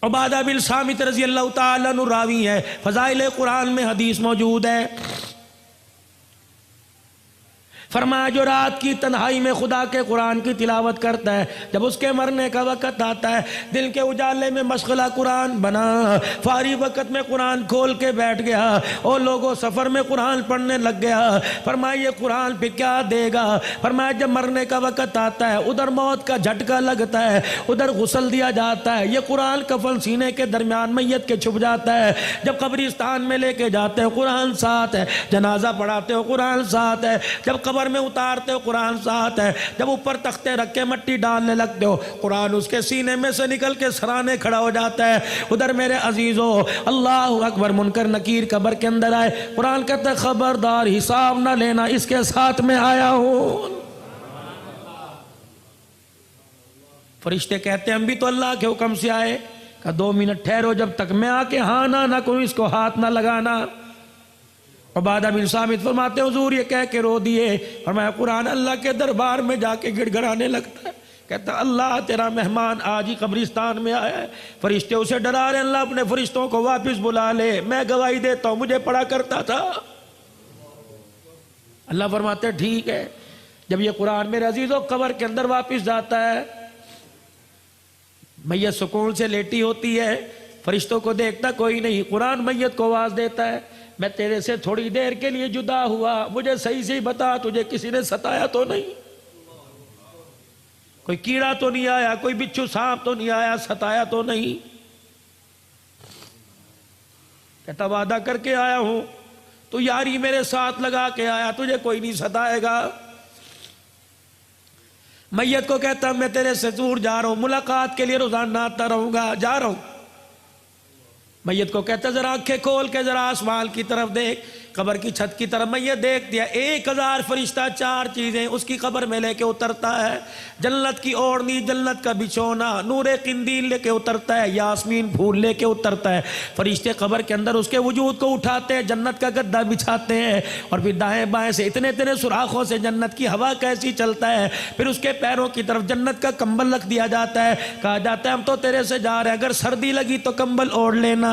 उबादा बिन सामित रजी अल्लाह ताला अन्हु रावी है, फज़ाइल कुरान में हदीस मौजूद है। फरमाया जो रात की तन्हाई में खुदा के कुरान की तिलावत करता है, जब उसके मरने का वक़्त आता है, दिल के उजाले में मशगला कुरान बना, फारी वक़्त में कुरान खोल के बैठ गया और लोगों सफ़र में कुरान पढ़ने लग गया। फरमाया ये कुरान फिर क्या देगा? फरमाया जब मरने का वक़्त आता है, उधर मौत का झटका लगता है, उधर गुस्ल दिया जाता है, ये कुरान कफन सीने के दरमियान मैयत के छुप जाता है। जब कब्रिस्तान में लेके जाते हो कुरान साथ है, जनाजा पढ़ाते हो कुरान साथ है, जब कब्र में उतारते हो कुरान साथ है, जब ऊपर तख्ते रख के मट्टी डालने लगते हो कुरान उसके सीने में से निकल के सराने खड़ा हो जाता है। उधर मेरे अजीजों, अल्लाह अकबर, मुनकर नकीर कब्र के अंदर आए, कुरान कहता खबरदार हिसाब ना लेना, इसके साथ में आया हूं। फरिश्ते कहते हैं हम भी तो अल्लाह के हुक्म से आए। कहा 2 मिनट ठहरो, जब तक मैं आके हाँ ना करूं इसको हाथ ना लगाना। उबादा बिन सामित फरमाते हुजूर ये कह के रो दिए। और मैं कुरान अल्लाह के दरबार में जाके गिड़गिड़ाने लगता है, कहता अल्लाह तेरा मेहमान आज ही कब्रिस्तान में आया है। फरिश्ते उसे डरा रहे, अल्लाह अपने फरिश्तों को वापस बुला ले, मैं गवाही देता हूं मुझे पढ़ा करता था। अल्लाह फरमाते ठीक है। जब ये कुरान मेरे अजीजों कब्र के अंदर वापस जाता है, मैयत सुकून से लेटी होती है, फरिश्तों को देखता कोई नहीं, कुरान मैयत को आवाज देता है, मैं तेरे से थोड़ी देर के लिए जुदा हुआ, मुझे सही से बता तुझे किसी ने सताया तो नहीं, कोई कीड़ा तो नहीं आया, कोई बिच्छू सांप तो नहीं आया, सताया तो नहीं? कहता वादा करके आया हूं, तू यारी मेरे साथ लगा के आया, तुझे कोई नहीं सताएगा। मैयत को कहता मैं तेरे से दूर जा रहा हूं, मुलाकात के लिए रोजाना आता रहूंगा, जा रहा हूं। मैयत को कहता जरा आंखें खोल के जरा आसमान की तरफ देख, कब्र की छत की तरफ। मैयत देख दिया, 1000 फरिश्ता 4 चीजें उसकी कब्र में लेके उतरता है। जन्नत की ओढ़नी, जन्नत का बिछोना, नूरे किंदील लेके उतरता है, यास्मीन फूल लेके उतरता है। फरिश्ते कब्र के अंदर उसके वजूद को उठाते हैं, जन्नत का गद्दा बिछाते हैं, और फिर दाएं बाएं से इतने इतने सुराखों से जन्नत की हवा कैसी चलता है। फिर उसके पैरों की तरफ जन्नत का कंबल रख दिया जाता है, कहा जाता है हम तो तेरे से जा रहे हैं, अगर सर्दी लगी तो कंबल ओढ़ लेना।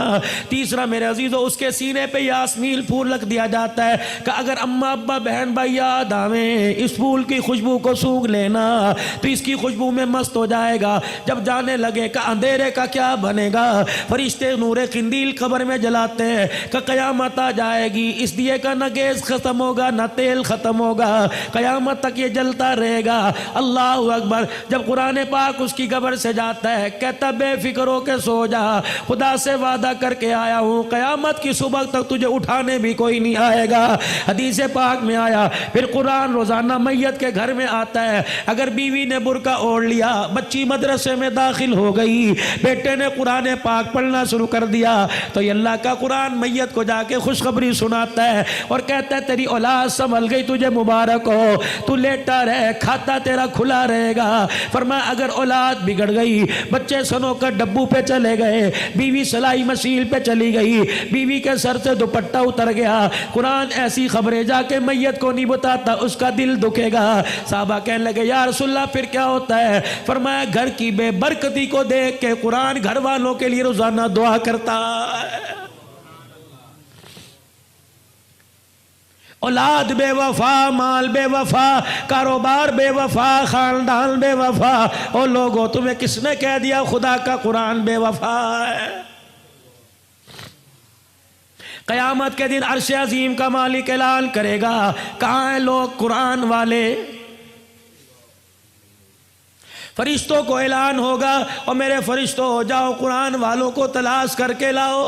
तीसरा मेरे अजीजों, उसके सीने पे यास्मीन फूल रख दिया जाता है कि अगर अम्मा अब्बा बहन भाई याद आवे, इस फूल की खुशबू को सूंघ लेना तो इसकी खुशबू में मस्त हो जाएगा। जब जाने लगे कि अंधेरे का क्या बनेगा, फरिश्ते नूरे किंदील कब्र में जलाते हैं कि कयामत आ जाएगी, इस दिए का न गैस खत्म होगा न तेल खत्म होगा, कयामत तक ये जलता रहेगा। अल्लाह अकबर। जब कुरान पाक उसकी कब्र से जाता है, कहता बेफिक्र होके सो जा, खुदा से वादा करके आया हूं कयामत की सुबह तक तुझे उठाने भी कोई नहीं आएगा। हदीस पाक में आया, फिर कुरान रोजाना मैयत के घर में आता है। अगर बीवी ने बुर्का ओढ़ लिया, बच्ची मदरसे में दाखिल हो गई, बेटे ने कुरान पाक पढ़ना शुरू कर दिया, तो ये अल्लाह का कुरान मैयत को जाके खुशखबरी सुनाता है और कहता है तेरी औलाद संभल गई, तुझे मुबारक हो, तू लेटा रहे, खाता तेरा खुला रहेगा। फरमाया अगर औलाद बिगड़ गई, बच्चे सनोकर डब्बू पे चले गए, बीवी सिलाई मशीन पे चली गई, बीवी के सर से दुपट्टा उतर गया, कुरान ऐसी खबरें जाके मैयत को नहीं बताता, उसका दिल दुखेगा। साहबा कहने लगे या रसूलल्लाह फिर क्या होता है? फरमाया घर की बेबरकती को देख के कुरान घर वालों के लिए रोजाना दुआ करता है। औलाद बेवफा, माल बेवफा, कारोबार बेवफा, खानदान बेवफा, और लोगों तुम्हें किसने कह दिया खुदा का कुरान बेवफा है? कयामत के दिन अर्श अजीम का मालिक ऐलान करेगा, कहाँ हैं लोग कुरान वाले? फरिश्तों को ऐलान होगा और मेरे फरिश्तों जाओ कुरान वालों को तलाश करके लाओ।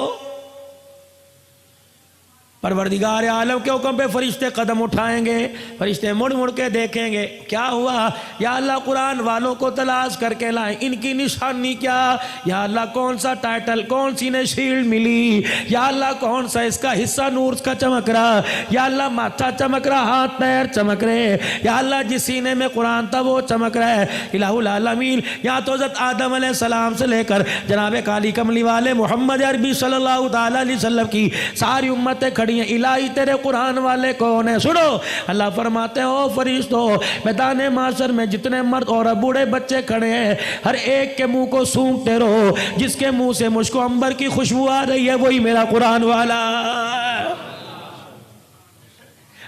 परवरदिगार आलम के हुक्म पे फरिश्ते कदम उठाएंगे, फरिश्ते मुड़ मुड़ के देखेंगे क्या हुआ, या अल्लाह कुरान वालों को तलाश करके लाए, इनकी निशानी क्या, या अल्लाह कौन सा टाइटल, कौन सी ने शील्ड मिली, या अल्लाह कौन सा इसका हिस्सा नूर का चमक रहा, या अल्लाह माथा चमक रहा, हाथ पैर चमक रहे, या अल्लाह जिस सीने में कुरान था वो चमक रहा है। इलाहुल आलमीन, यहाँ तो हज़रत आदम अलैहिस्सलाम से लेकर जनाब काली कमली वाले मोहम्मद अरबी सल्लल्लाहु अलैहि वसल्लम की सारी उम्मतें खड़ी खड़ी हैं, इलाही तेरे कुरान वाले कौन है? सुनो, अल्लाह फरमाते हैं ओ फरिश्तों, मैदान माशर में जितने मर्द और बूढ़े बच्चे खड़े हैं, हर एक के मुंह को सूंघते रहो, जिसके मुंह से मुझको अंबर की खुशबू आ रही है वही मेरा कुरान वाला।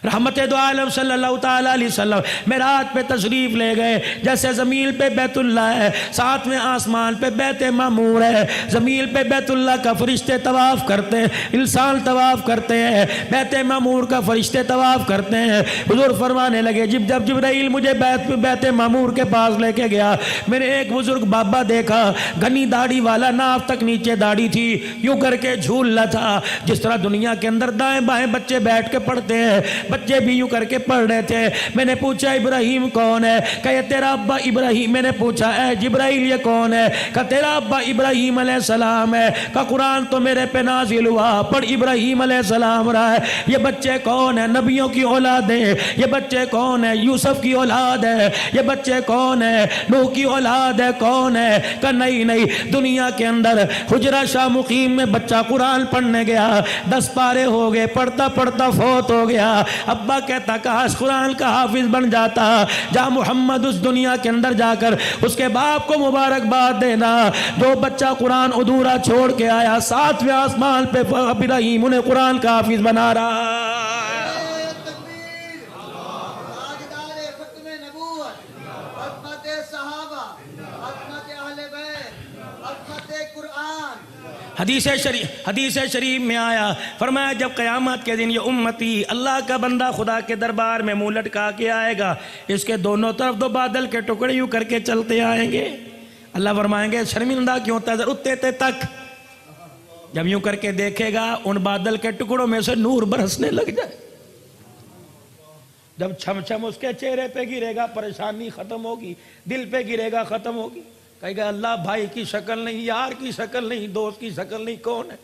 रहमत दो आलम सल्लल्लाहु ताला अलैहि वसल्लम मेराज पे तशरीफ ले गए। जैसे ज़मीन पे बैतुल्लाह है, साथ में आसमान पे बैत मामूर है। ज़मीन पे बैतुल्लाह का फरिश्ते तवाफ़ करते हैं, इंसान तवाफ़ करते हैं, बैत मामूर का फरिश्ते तवाफ़ करते हैं। हुज़ूर फरमाने लगे, जब जिब्राइल मुझे बैत मामूर के पास लेके गया, मैंने एक बुजुर्ग बाबा देखा, घनी दाढ़ी वाला, नाफ तक नीचे दाढ़ी थी, यूं करके झूल रहा था। जिस तरह दुनिया के अंदर दाएं बाएं बच्चे बैठ के पढ़ते हैं, बच्चे भी यूं करके पढ़ रहे थे। मैंने पूछा इब्राहिम कौन है? कहे तेरा अब्बा इब्राहिम। मैंने पूछा ऐ जिब्राइल ये कौन है? कहा तेरा अब्बा इब्राहिम अलैहिस्सलाम है। कहा कुरान तो मेरे पे नाजिल हुआ, पर इब्राहिम अलैहिस्सलाम रहा है। ये बच्चे कौन है? नबियों की औलाद है। ये बच्चे कौन है? यूसुफ की औलाद है। ये बच्चे कौन है? नूह की औलाद है। कौन है? कहा नहीं नहीं, दुनिया के अंदर हुजरा शाह मुकीम में बच्चा कुरान पढ़ने गया, 10 पारे हो गए, पढ़ता पढ़ता फौत हो गया। अब्बा कहता काश कुरान का हाफिज बन जाता। जा मोहम्मद उस दुनिया के अंदर जाकर उसके बाप को मुबारकबाद देना, जो बच्चा कुरान अधूरा छोड़ के आया, 7वें आसमान पे इब्राहिम उन्हें कुरान का हाफिज बना रहा। हदीस शरीफ में आया, फरमाया जब क़यामत के दिन ये उम्मती अल्लाह का बंदा खुदा के दरबार में मुंह लटका के आएगा, इसके दोनों तरफ 2 बादल के टुकड़े यूं करके चलते आएंगे। अल्लाह फरमाएंगे शर्मिंदा क्यों होता है उतने तक। जब यूं करके देखेगा उन बादल के टुकड़ों में से नूर बरसने लग जाए। जब छम छम उसके चेहरे पे गिरेगा परेशानी खत्म होगी, दिल पे गिरेगा खत्म होगी। कहेगा अल्लाह भाई की शक्ल नहीं, यार की शक्ल नहीं, दोस्त की शक्ल नहीं, कौन है?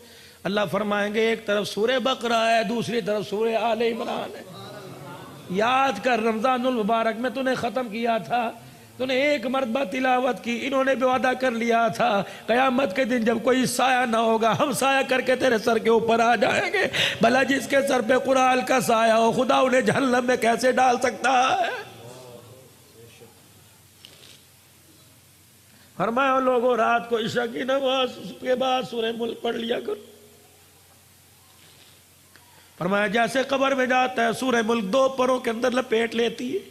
अल्लाह फरमाएंगे एक तरफ सूरे बकरा है, दूसरी तरफ सूरे आले इमरान है। याद कर रमजानुल मुबारक में तूने ख़त्म किया था, तूने एक मरतबा तिलावत की, इन्होंने भी वादा कर लिया था क़यामत के दिन जब कोई साया ना होगा, हम साया करके तेरे सर के ऊपर आ जाएंगे। भला जिसके सर पे कुरान का साया हो, खुदा उन्हें जहन्नम में कैसे डाल सकता है? फरमाया लोगों रात को इशा की नमाज के बाद सूरह मुल्क पढ़ लिया करो। फरमाया जैसे कब्र में जाता है सूरह मुल्क 2 परों के अंदर लपेट लेती है,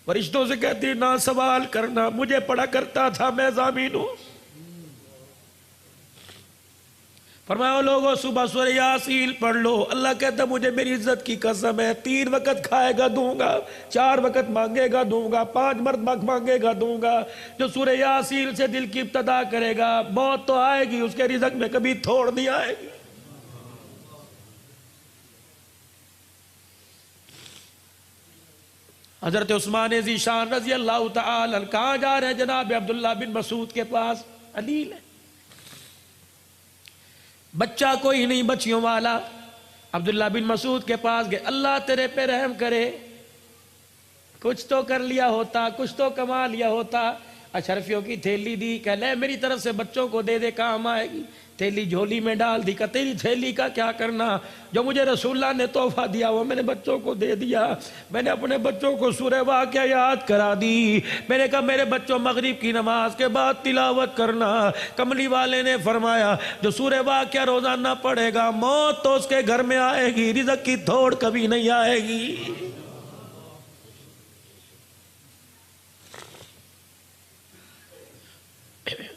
फरिश्तों से कहती है ना सवाल करना, मुझे पढ़ा करता था, मैं ज़ामीन हूं। फरमाया लोगों सुबह सूरह यासीन पढ़ लो। अल्लाह कहता मुझे मेरी इज्जत की कसम है, 3 वक़्त खाएगा दूंगा, 4 वक़्त मांगेगा दूंगा, 5 मरतबा मांगेगा दूंगा। जो सूरह यासीन से दिल की इब्तदा करेगा, मौत तो आएगी, उसके रिज़्क़ में कभी थोड़ नहीं आएगी। हजरत उस्मान ज़ीशान रज़ी अल्लाह तआला अन्हु कहाँ जा रहे हैं? जनाब अब्दुल्ला बिन मसूद के पास। अलील है, बच्चा कोई नहीं, बच्चियों वाला। अब्दुल्ला बिन मसूद के पास गए, अल्लाह तेरे पे रहम करे, कुछ तो कर लिया होता, कुछ तो कमा लिया होता। अशरफियों की थैली दी, कह ले मेरी तरफ से बच्चों को दे दे, काम आएगी। थैली झोली में डाल दी, कहा तेरी थैली का क्या करना, जो मुझे रसूलुल्लाह ने तोहफा दिया वो मैंने बच्चों को दे दिया। मैंने अपने बच्चों को सूरह वाक़िया याद करा दी। मैंने कहा मेरे बच्चों मगरिब की नमाज के बाद तिलावत करना। कमली वाले ने फरमाया जो सूरह वाक़िया रोजाना पढ़ेगा, मौत तो उसके घर में आएगी, रिज़्क़ की थोड़ कभी नहीं आएगी।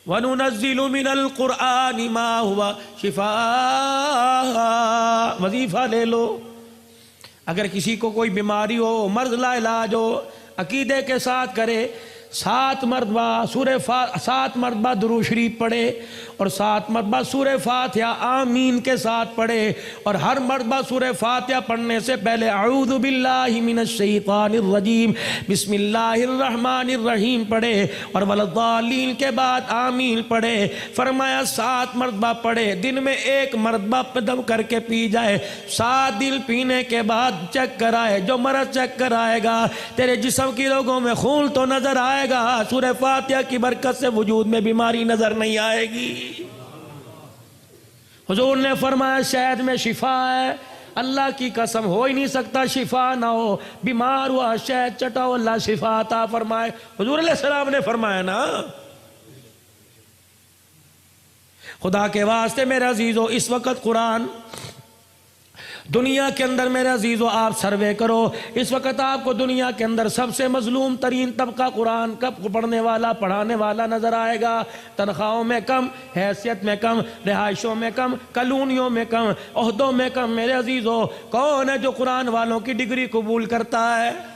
वनुनज़्ज़िलु मिनल क़ुरआनि मा हुवा शिफ़ा। वजीफ़ा ले लो, अगर किसी को कोई बीमारी हो, मर्ज़ ला इलाज हो, अकीदे के साथ करे, 7 मरतबा दुरूद शरीफ पढ़े और 7 मरतबा सूरह फातिहा आमीन के साथ पढ़े। और हर मरतबा सूरह फातिहा पढ़ने से पहले अऊज़ु बिल्लाहि मिनश शैतानिर रजीम बिस्मिल्लाहिर रहमानिर रहीम पढ़े और वलद्दालीन के बाद आमीन पढ़े। फरमाया 7 मरतबा पढ़े, दिन में 1 मरतबा दम करके पी जाए। 7 दिन पीने के बाद चेक कराए, जो मरज चेक कराएगा तेरे जिस्म की लोगों में खून तो नजर आए, सूरह फातिहा की बरकत से वजूद में बीमारी नजर नहीं आएगी। हुजूर ने फरमाया शहद में शिफा है, अल्लाह की कसम हो ही नहीं सकता शिफा ना हो। बीमार हुआ शहद चटाओ अल्लाह शिफा अता फरमाए। हुजूर अलैहिस्सलाम ने फरमाया ना। खुदा के वास्ते मेरे अजीजों, इस वक्त कुरान दुनिया के अंदर मेरे अजीजों आप सर्वे करो, इस वक्त आपको दुनिया के अंदर सबसे मजलूम तरीन तबका कुरान कब पढ़ने वाला पढ़ाने वाला नजर आएगा। तनख्वाहों में कम, हैसियत में कम, रिहाइशों में कम, कॉलोनियों में कम, ओहदों में कम। मेरे अजीजों, कौन है जो कुरान वालों की डिग्री कबूल करता है?